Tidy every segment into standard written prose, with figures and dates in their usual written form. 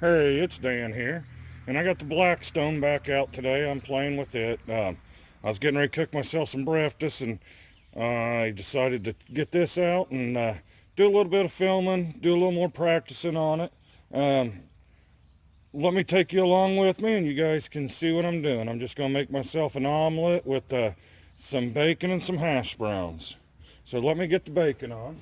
Hey, it's Dan here, and I got the Blackstone back out today. I'm playing with it. I was getting ready to cook myself some breakfast, and I decided to get this out and do a little bit of filming, do a little more practicing on it. Let me take you along with me, and you guys can see what I'm doing. I'm just going to make myself an omelet with some bacon and some hash browns. So let me get the bacon on.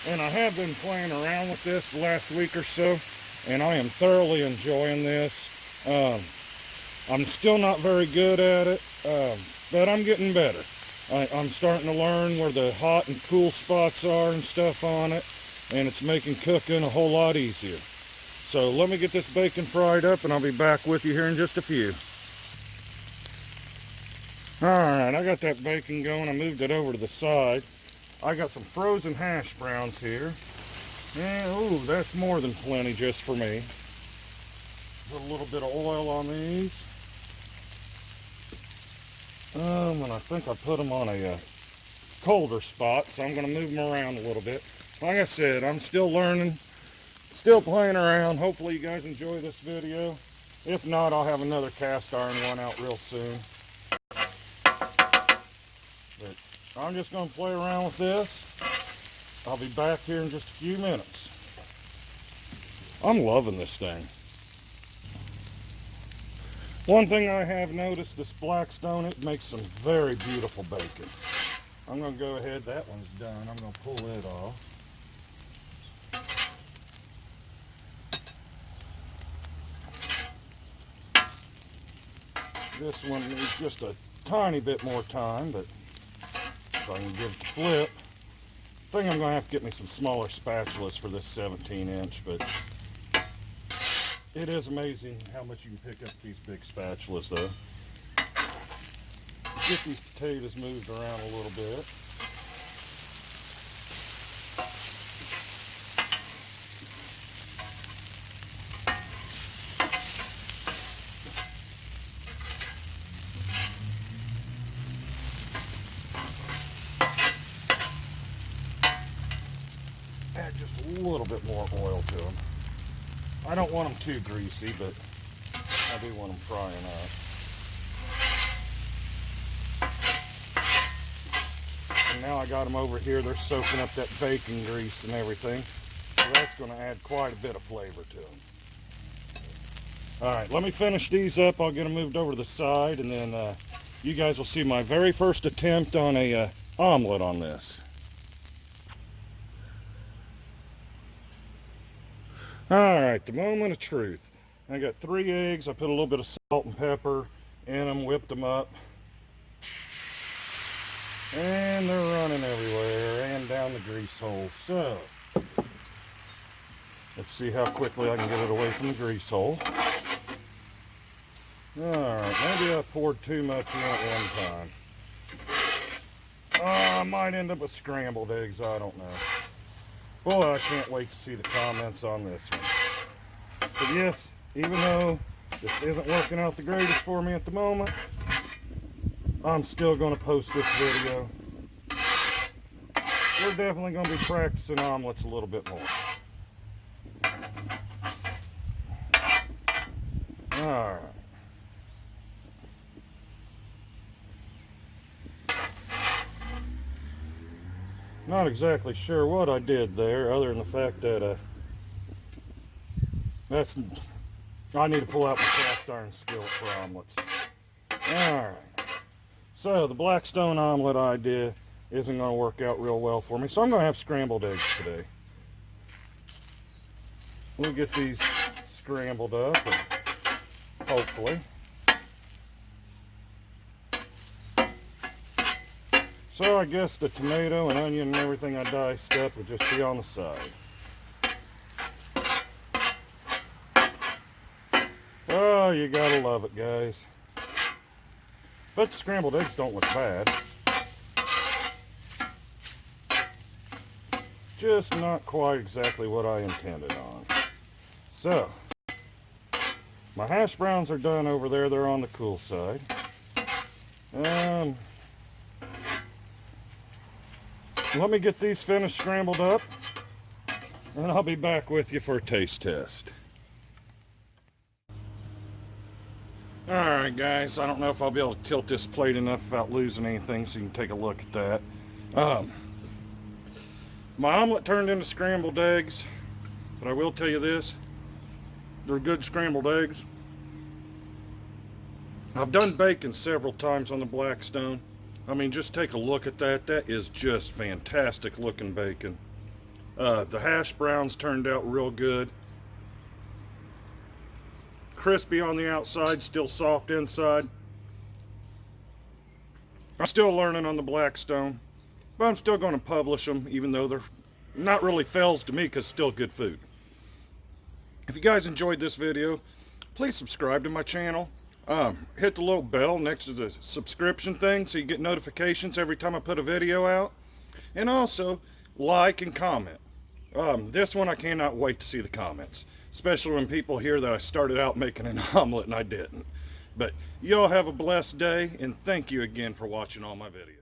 And I have been playing around with this the last week or so, and I am thoroughly enjoying this. I'm still not very good at it, but I'm getting better. I'm starting to learn where the hot and cool spots are and stuff on it, and it's making cooking a whole lot easier. So let me get this bacon fried up, and I'll be back with you here in just a few. Alright, I got that bacon going. I moved it over to the side. I got some frozen hash browns here. And, ooh, that's more than plenty just for me. Put a little bit of oil on these. And I think I put them on a colder spot, so I'm going to move them around a little bit. Like I said, I'm still learning, still playing around. Hopefully you guys enjoy this video. If not, I'll have another cast iron one out real soon. But I'm just going to play around with this. I'll be back here in just a few minutes. I'm loving this thing. One thing I have noticed, this Blackstone, it makes some very beautiful bacon. I'm going to go ahead, that one's done. I'm going to pull it off. This one needs just a tiny bit more time, but if I can give it a flip. I think I'm going to have to get me some smaller spatulas for this 17-inch, but it is amazing how much you can pick up these big spatulas, though. Get these potatoes moved around a little bit. Add just a little bit more oil to them. I don't want them too greasy, but I do want them frying up. And now I got them over here, they're soaking up that bacon grease and everything. So that's going to add quite a bit of flavor to them. Alright, let me finish these up. I'll get them moved over to the side, and then you guys will see my very first attempt on a omelet on this. Alright, the moment of truth. I got 3 eggs. I put a little bit of salt and pepper in them, whipped them up. And they're running everywhere and down the grease hole. So, let's see how quickly I can get it away from the grease hole. Alright, maybe I poured too much in at one time. I might end up with scrambled eggs, I don't know. Boy, I can't wait to see the comments on this one. But yes, even though this isn't working out the greatest for me at the moment, I'm still going to post this video. We're definitely going to be practicing omelets a little bit more. Alright. Not exactly sure what I did there, other than the fact that I need to pull out my cast iron skillet for omelets. Alright. So the Blackstone omelet idea isn't going to work out real well for me, so I'm going to have scrambled eggs today. We'll get these scrambled up, and hopefully. So I guess the tomato and onion and everything I diced up will just be on the side. Oh, you gotta love it, guys. But the scrambled eggs don't look bad. just not quite exactly what I intended on. So, my hash browns are done over there. They're on the cool side. Let me get these finished scrambled up, and I'll be back with you for a taste test. Alright guys, I don't know if I'll be able to tilt this plate enough without losing anything so you can take a look at that. My omelet turned into scrambled eggs, but I will tell you this, they're good scrambled eggs. I've done bacon several times on the Blackstone. I mean, just take a look at that. That is just fantastic looking bacon. The hash browns turned out real good. Crispy on the outside, still soft inside. I'm still learning on the Blackstone, but I'm still going to publish them, even though they're not really fails to me because it's still good food. If you guys enjoyed this video, please subscribe to my channel. Hit the little bell next to the subscription thing so you get notifications every time I put a video out. And also, like and comment. This one I cannot wait to see the comments. Especially when people hear that I started out making an omelet and I didn't. But y'all have a blessed day, and thank you again for watching all my videos.